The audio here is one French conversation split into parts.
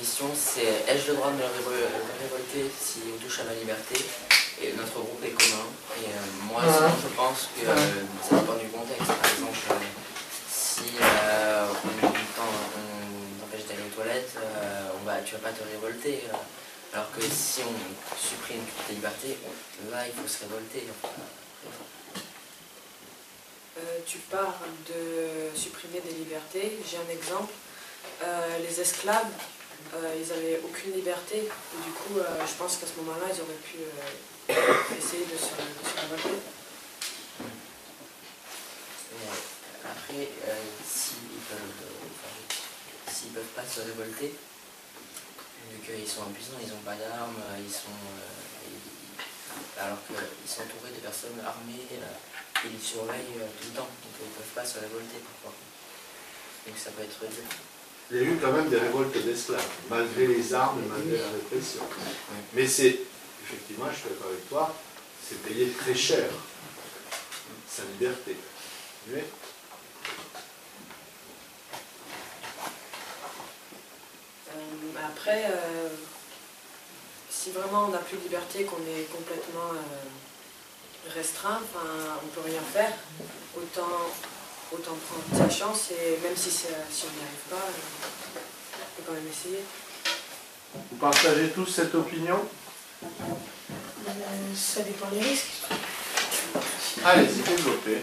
question, c'est ai-je le droit de me révolter si on touche à ma liberté? Et notre groupe est commun. Et moi, sinon, je pense que ça dépend du contexte. Par exemple, si on t'empêche d'aller aux toilettes, tu vas pas te révolter. Alors que si on supprime toutes tes libertés, là, il faut se révolter. Tu parles de supprimer des libertés. J'ai un exemple. Les esclaves, ils n'avaient aucune liberté. Et du coup, je pense qu'à ce moment-là, ils auraient pu essayer de se révolter. Après, s'ils peuvent pas se révolter, vu qu'ils sont impuissants, ils n'ont pas d'armes, alors qu'ils sont entourés de personnes armées qui les surveillent tout le temps, donc ils ne peuvent pas se révolter parfois. Donc ça peut être dur. Il y a eu quand même des révoltes d'esclaves, malgré les armes, malgré la répression. Mais c'est, effectivement, je suis d'accord avec toi, c'est payé très cher, sa liberté. Oui. Après, si vraiment on n'a plus de liberté, qu'on est complètement restreint, on ne peut rien faire, autant prendre sa chance, et même si on n'y arrive pas, on peut quand même essayer. Vous partagez tous cette opinion? Ça dépend des risques. Allez-y, développez.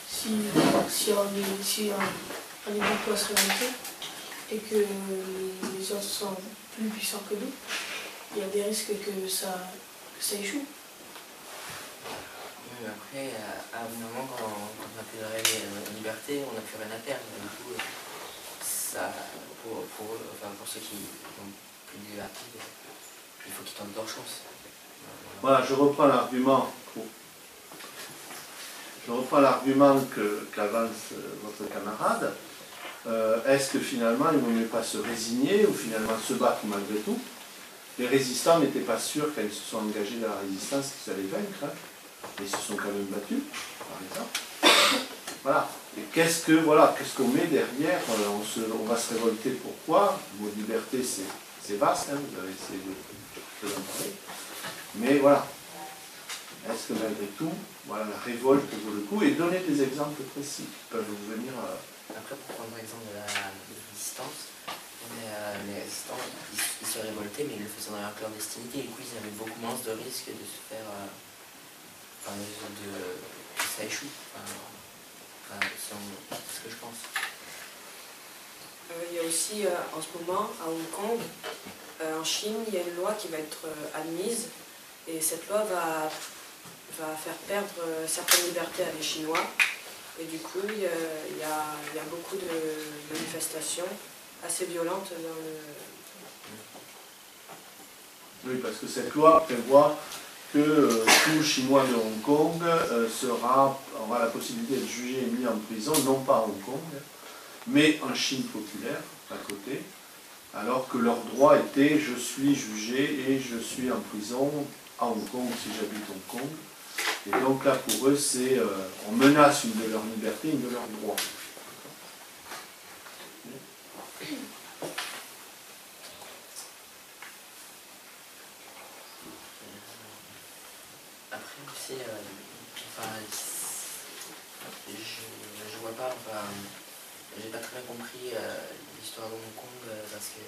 Si on est beaucoup à se révolter et que les autres sont plus puissants que nous, il y a des risques que ça échoue. Mais après, à un moment, quand on a plus de liberté, on n'a plus rien à perdre. Du coup, pour ceux qui n'ont plus de liberté, il faut qu'ils tentent leur chance. Voilà, je reprends l'argument qu'avance votre camarade. Est-ce que finalement il ne vaut mieux pas se résigner ou finalement se battre malgré tout? Les résistants n'étaient pas sûrs quand ils se sont engagés dans la résistance qu'ils allaient vaincre, hein. Ils se sont quand même battus, par exemple. Voilà. Et qu'est-ce qu'on met derrière? On va se révolter, pourquoi? Vos libertés, c'est vaste, hein, vous avez essayé de en parler. Mais voilà. Est-ce que malgré tout, voilà, la révolte vaut le coup? Et donner des exemples précis qui peuvent vous venir. Après, pour prendre l'exemple de la résistance, les résistants, ils se révoltaient, mais ils le faisaient dans leur clandestinité. Et du coup, ils avaient beaucoup moins de risques de se faire. Que ça échoue. C'est ce que je pense. Il y a aussi, en ce moment, à Hong Kong, en Chine, il y a une loi qui va être admise. Et cette loi va faire perdre certaines libertés à les Chinois. Et du coup, il y a beaucoup de manifestations assez violentes dans le... Oui, parce que cette loi prévoit que tout Chinois de Hong Kong aura la possibilité d'être jugé et mis en prison, non pas à Hong Kong, mais en Chine populaire, à côté, alors que leur droit était « je suis jugé et je suis en prison à Hong Kong si j'habite Hong Kong ». Et donc là, pour eux, c'est on menace une de leurs libertés, une de leurs droits. Après aussi, je vois pas, j'ai pas très bien compris l'histoire de Hong Kong parce que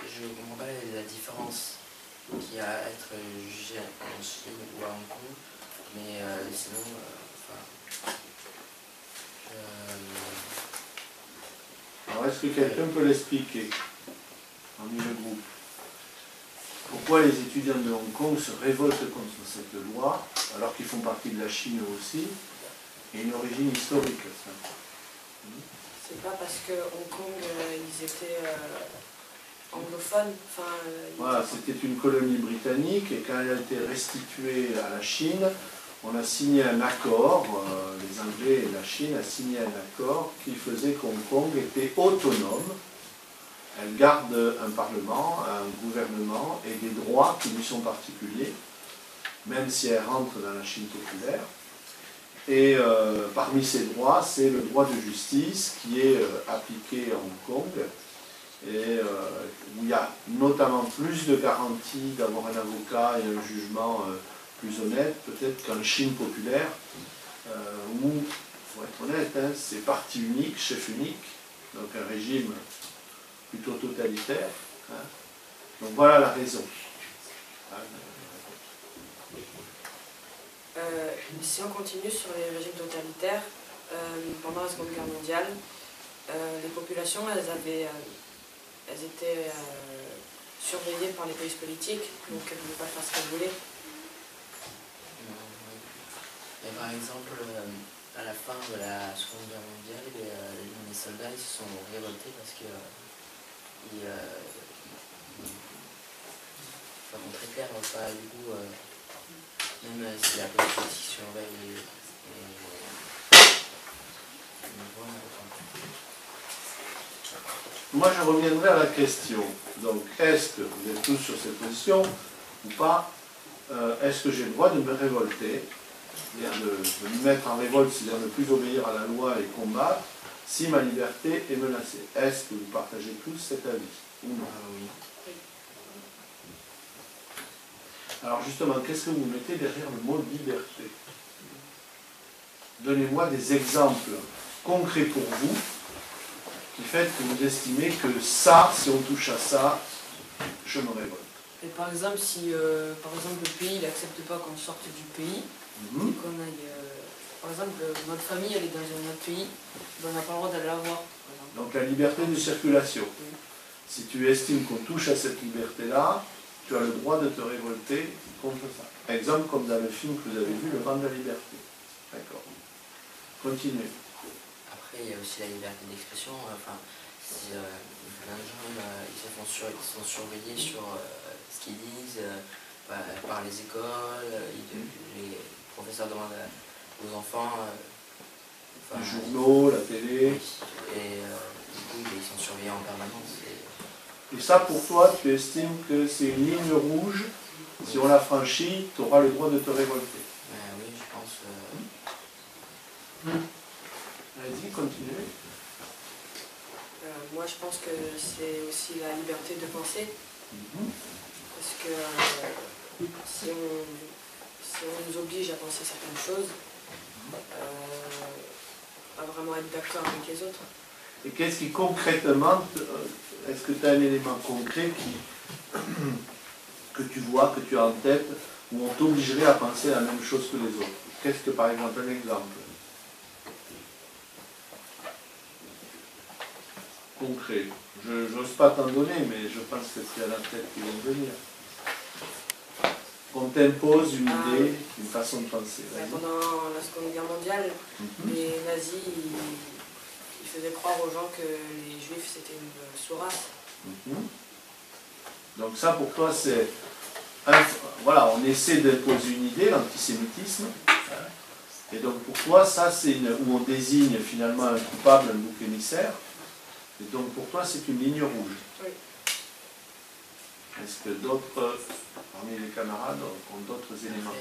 je ne comprends pas la différence qu'il y a à être jugé en Chine ou à Hong Kong, mais sinon, Alors, est-ce que quelqu'un peut l'expliquer parmi le groupe? Pourquoi les étudiants de Hong Kong se révoltent contre cette loi, alors qu'ils font partie de la Chine aussi, et une origine historique, ça? C'est pas parce que Hong Kong, ils étaient anglophones. Voilà, c'était une colonie britannique, et quand elle a été restituée à la Chine, on a signé un accord, les Anglais et la Chine a signé un accord qui faisait qu'Hong Kong était autonome. Elle garde un parlement, un gouvernement et des droits qui lui sont particuliers, même si elle rentre dans la Chine populaire. Et parmi ces droits, c'est le droit de justice qui est appliqué à Hong Kong et où il y a notamment plus de garanties d'avoir un avocat et un jugement plus honnête, peut-être qu'en Chine populaire, où, il faut être honnête, hein, c'est parti unique, chef unique, donc un régime plutôt totalitaire. Hein. Donc voilà la raison. Si on continue sur les régimes totalitaires, pendant la Seconde Guerre mondiale, les populations, elles étaient surveillées par les polices politiques, donc elles ne pouvaient pas faire ce qu'elles voulaient. Et par exemple, à la fin de la Seconde Guerre mondiale, les soldats ils se sont révoltés parce que enfin, bon, très clair, pas du coup, même si la police qui surveille les voilà, Moi, je reviendrai à la question. Donc, est-ce que vous êtes tous sur cette position ou pas? Est-ce que j'ai le droit de me révolter, c'est-à-dire de me mettre en révolte, c'est-à-dire ne plus obéir à la loi et combattre, si ma liberté est menacée? Est-ce que vous partagez tous cet avis ou non? oui. Alors justement, qu'est-ce que vous mettez derrière le mot liberté? Donnez-moi des exemples concrets pour vous qui fait que vous estimez que ça, si on touche à ça, je me révolte. Et par exemple, si par exemple, le pays n'accepte pas qu'on sorte du pays, et qu'on aille... par exemple, notre famille, elle est dans un autre pays, on n'a pas le droit d'aller la voir. Donc la liberté de circulation. Oui. Si tu estimes qu'on touche à cette liberté-là, tu as le droit de te révolter contre ça. Exemple comme dans le film que vous avez vu, Le Vent de la Liberté. D'accord. Continuez. Après, il y a aussi la liberté d'expression. Enfin, si plein de gens ils sont surveillés sur ce qu'ils disent par les écoles, les professeurs demandent aux enfants. Les journaux, la télé. Et du coup, ils sont surveillés en permanence. Et ça, pour toi, tu estimes que c'est une ligne rouge. Si on la franchit, tu auras le droit de te révolter. Oui, je pense. Allez-y, continuez. Moi, je pense que c'est aussi la liberté de penser. Parce que si on nous oblige à penser certaines choses, à vraiment être d'accord avec les autres. Et qu'est-ce qui concrètement, est-ce que tu as un élément concret que tu vois, que tu as en tête, où on t'obligerait à penser la même chose que les autres? Qu'est-ce que, par exemple, un exemple concret? Je n'ose pas t'en donner, mais je pense que c'est à la tête qui vont venir. On t'impose une idée, une façon de penser. Pendant la Seconde Guerre mondiale, les nazis, ils faisaient croire aux gens que les juifs c'était une sous-race. Donc ça pour toi c'est... Voilà, on essaie d'imposer une idée, l'antisémitisme. Et donc pour toi ça c'est où on désigne finalement un coupable, un bouc émissaire. Et donc pour toi c'est une ligne rouge. Oui. Est-ce que d'autres, parmi les camarades, ont d'autres éléments?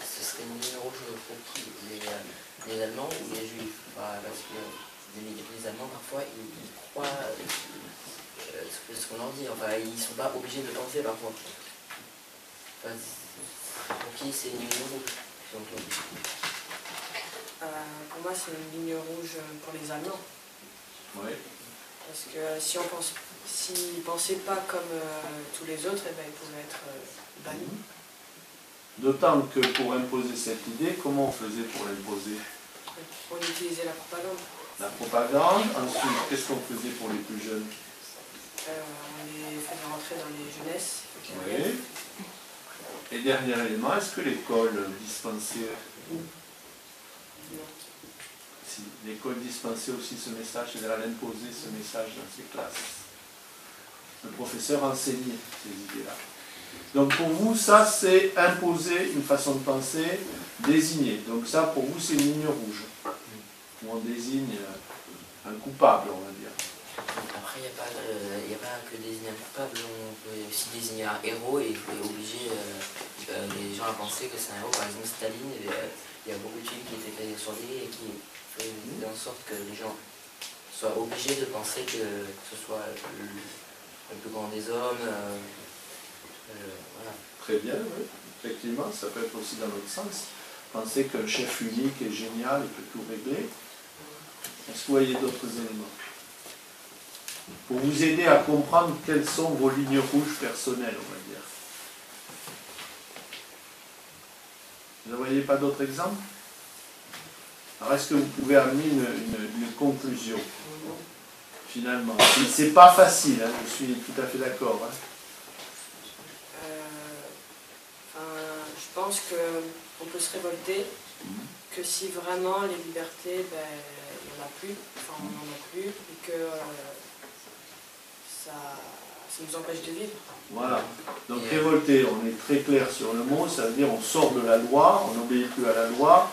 Ce serait une ligne rouge pour qui? Les Allemands ou les Juifs? Parce que les Allemands, parfois, ils croient ce qu'on leur dit. Enfin, ils ne sont pas obligés de penser, parfois. Enfin, pour qui c'est une ligne rouge? Pour moi, c'est une ligne rouge pour les Allemands. Oui. Parce que s'ils ne pensaient pas comme tous les autres, eh ben, ils pouvaient être bannis. D'autant que pour imposer cette idée, comment on faisait pour l'imposer? On utilisait la propagande. La propagande. Ensuite, qu'est-ce qu'on faisait pour les plus jeunes? On les faisait rentrer dans les jeunesses. Oui. Et dernier élément, est-ce que l'école dispensait... Non. Si, l'école dispensait aussi ce message, c'est-à-dire elle imposait ce message dans ses classes. Le professeur enseignait ces idées-là. Donc pour vous, ça c'est imposer une façon de penser, désigner. Donc ça pour vous c'est une ligne rouge, où on désigne un coupable, on va dire. Après, il n'y a pas que désigner un coupable, on peut aussi désigner un héros et obliger les gens à penser que c'est un héros. Par exemple, Staline, il y a beaucoup de films qui étaient faits sur lui et qui faisaient en sorte que les gens soit obligé de penser que ce soit le plus grand des hommes. Voilà. Très bien, oui. Effectivement, ça peut être aussi dans l'autre sens. Penser qu'un chef unique est génial et peut tout régler. Est-ce que vous voyez d'autres éléments? Pour vous aider à comprendre quelles sont vos lignes rouges personnelles, on va dire. Vous ne voyez pas d'autres exemples? Alors, est-ce que vous pouvez amener une conclusion, finalement? C'est pas facile, hein, je suis tout à fait d'accord. Hein. Je pense qu'on peut se révolter, que si vraiment les libertés, il n'y en a plus, enfin on n'en a plus, et que ça nous empêche de vivre. Voilà. Donc révolter, on est très clair sur le mot, ça veut dire on sort de la loi, on n'obéit plus à la loi,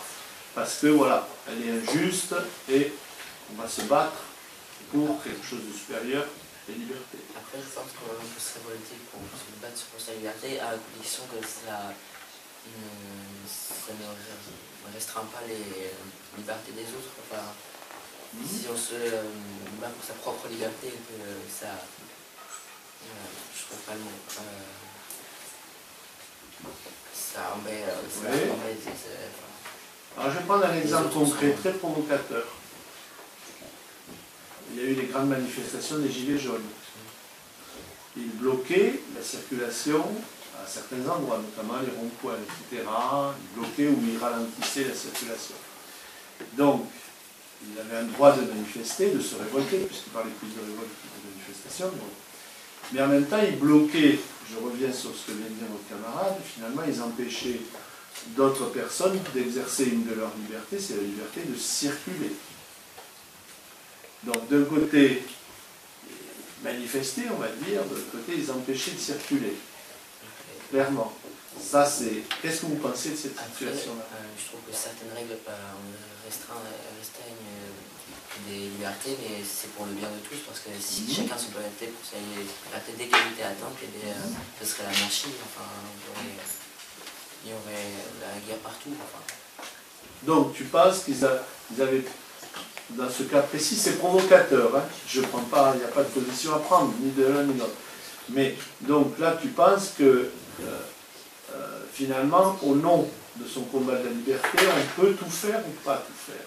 parce que voilà, elle est injuste et on va se battre pour quelque chose de supérieur, les libertés. Après, je pense qu'on peut se révolter pour se battre pour sa liberté à la condition que ça ne restreint pas les libertés des autres. Enfin, si on se bat pour sa propre liberté, que ça... je trouve pas le mot. Ça embête. Alors je vais prendre un exemple concret, très provocateur. Il y a eu les grandes manifestations des Gilets jaunes. Ils bloquaient la circulation à certains endroits, notamment les ronds-points, etc. Ils bloquaient ou ils ralentissaient la circulation. Donc, ils avaient un droit de manifester, de se révolter, puisqu'ils parlaient plus de révolte que de manifestation. Donc. Mais en même temps, ils bloquaient, je reviens sur ce que vient de dire votre camarade, finalement, ils empêchaient d'autres personnes d'exercer une de leurs libertés, c'est la liberté de circuler. Donc, d'un côté, manifester, on va dire, de l'autre côté, ils empêchaient de circuler. Clairement. Ça, c'est... Qu'est-ce que vous pensez de cette situation-là? Je trouve que certaines règles restreignent des libertés, mais c'est pour le bien de tous, parce que si chacun se battait pour sa liberté d'égalité atteinte, ce serait l'anarchie. Enfin, il y aurait la guerre partout. Enfin. Donc, tu penses qu'ils avaient... Dans ce cas précis, c'est provocateur. Hein. Je prends pas, il n'y a pas de position à prendre, ni de l'un ni de l'autre. Mais, donc là, tu penses que, finalement, au nom de son combat de la liberté, on peut tout faire ou pas tout faire?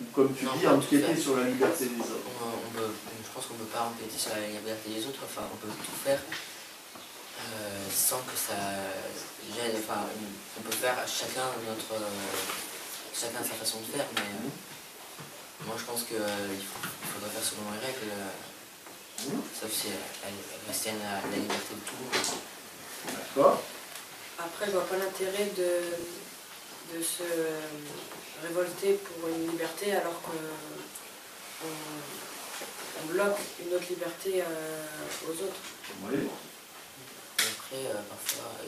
Ou comme tu dis, empiéter sur la liberté des autres? Je pense qu'on ne peut pas empiéter sur la liberté des autres, enfin, on peut tout faire sans que ça gêne. Enfin, on peut faire chacun sa façon de faire, mais... Moi je pense qu'il faudrait faire selon les règles, sauf si elles restreignent la liberté de tout le monde. D'accord. Après, je vois pas l'intérêt de se révolter pour une liberté alors qu'on bloque une autre liberté aux autres. Oui. Après, parfois,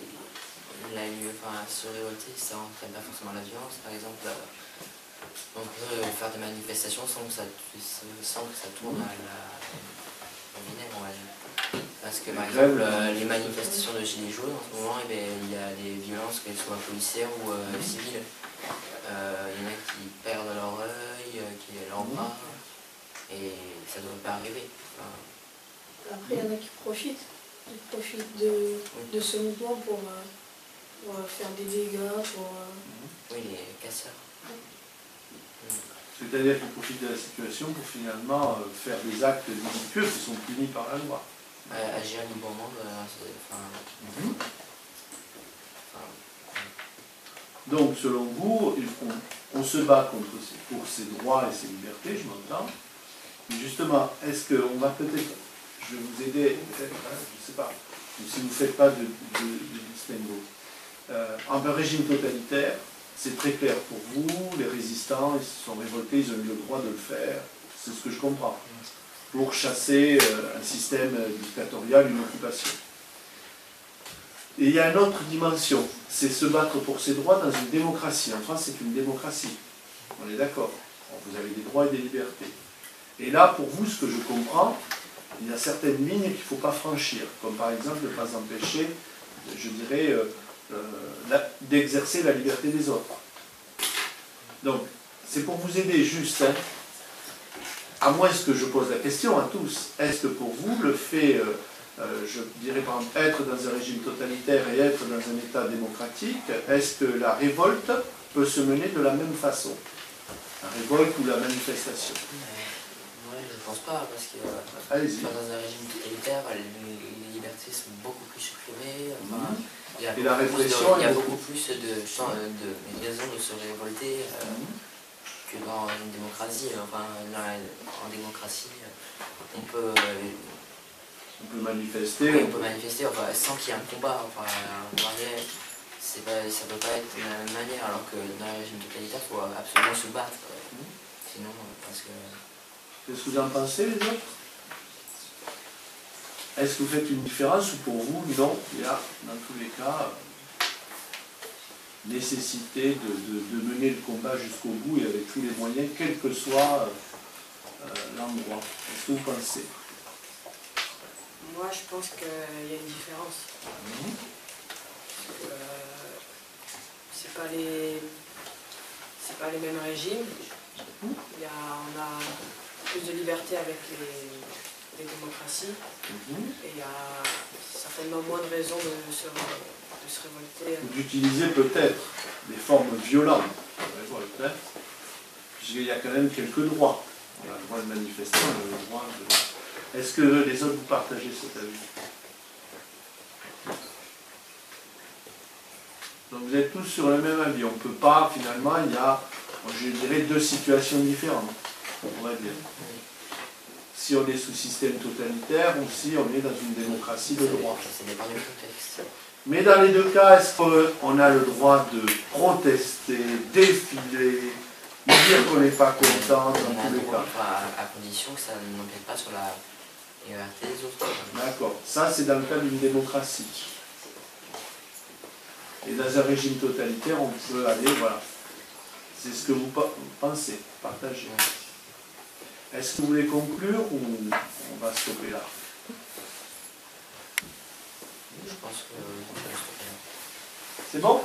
se révolter, ça n'entraîne pas forcément la violence. Par exemple, on peut faire des manifestations sans que ça tourne à au vinaigre, on va dire. Parce que par exemple, les manifestations de Gilets jaunes, en ce moment, il y a des violences, qu'elles soient policières ou civiles. Il y en a qui perdent leur œil, leur bras, et ça ne devrait pas arriver. Enfin... Après, il y en a qui profitent. Ils profitent de ce mouvement pour faire des dégâts, Oui, les casseurs. C'est-à-dire qu'ils profitent de la situation pour finalement faire des actes délictueux qui sont punis par la loi. Agir librement, Donc, selon vous, on se bat pour ses droits et ses libertés, je m'entends. Mais justement, est-ce qu'on va peut-être, je vais vous aider, peut-être, hein, je ne sais pas, ou si vous ne faites pas de distinguo. En un régime totalitaire, c'est très clair pour vous, les résistants, ils se sont révoltés, ils ont eu le droit de le faire, c'est ce que je comprends, pour chasser un système dictatorial, une occupation. Et il y a une autre dimension, c'est se battre pour ses droits dans une démocratie. En France, c'est une démocratie, on est d'accord. Vous avez des droits et des libertés. Et là, pour vous, ce que je comprends, il y a certaines lignes qu'il ne faut pas franchir, comme par exemple ne pas empêcher, je dirais, d'exercer la liberté des autres. Donc, c'est pour vous aider juste. Hein. à moins que je pose la question à tous, est-ce que pour vous, le fait, je dirais par exemple, être dans un régime totalitaire et être dans un État démocratique, est-ce que la révolte peut se mener de la même façon? La révolte ou la manifestation? Ouais, je pense pas, parce que dans un régime totalitaire, les libertés sont beaucoup plus supprimées. Enfin, il y a beaucoup plus de raisons de se révolter que dans une démocratie. Enfin, en démocratie, on peut manifester. Oui, on peut manifester sans qu'il y ait un combat. Enfin, ça ne peut pas être de la même manière, alors que dans un régime totalitaire, il faut absolument se battre. Sinon, parce que... Qu'est-ce que vous en pensez, les autres? Est-ce que vous faites une différence ou pour vous, non, il y a, dans tous les cas, nécessité de mener le combat jusqu'au bout et avec tous les moyens, quel que soit l'endroit? Qu'est-ce que vous pensez? Moi, je pense qu'il y a une différence. C'est pas les mêmes régimes. On a plus de liberté avec les démocraties. Et il y a certainement moins de raisons de se révolter. D'utiliser peut-être des formes violentes de révolte, puisqu'il y a quand même quelques droits. On a le droit de manifester, on a le droit de... Est-ce que les autres, vous partagez cet avis? Donc vous êtes tous sur le même avis. On ne peut pas, finalement, il y a, je dirais, deux situations différentes, on va dire. Si on est sous système totalitaire ou si on est dans une démocratie de droit. Ça dépend du contexte. Mais dans les deux cas, est-ce qu'on a le droit de protester, défiler, dire qu'on n'est pas content dans tous les cas? À condition que ça n'empiète pas sur la liberté des autres. D'accord. Ça, c'est dans le cas d'une démocratie. Et dans un régime totalitaire, on peut aller, voilà. C'est ce que vous pensez, partagez. Est-ce que vous voulez conclure ou on va stopper là? Je pense que on va stopper là. C'est bon?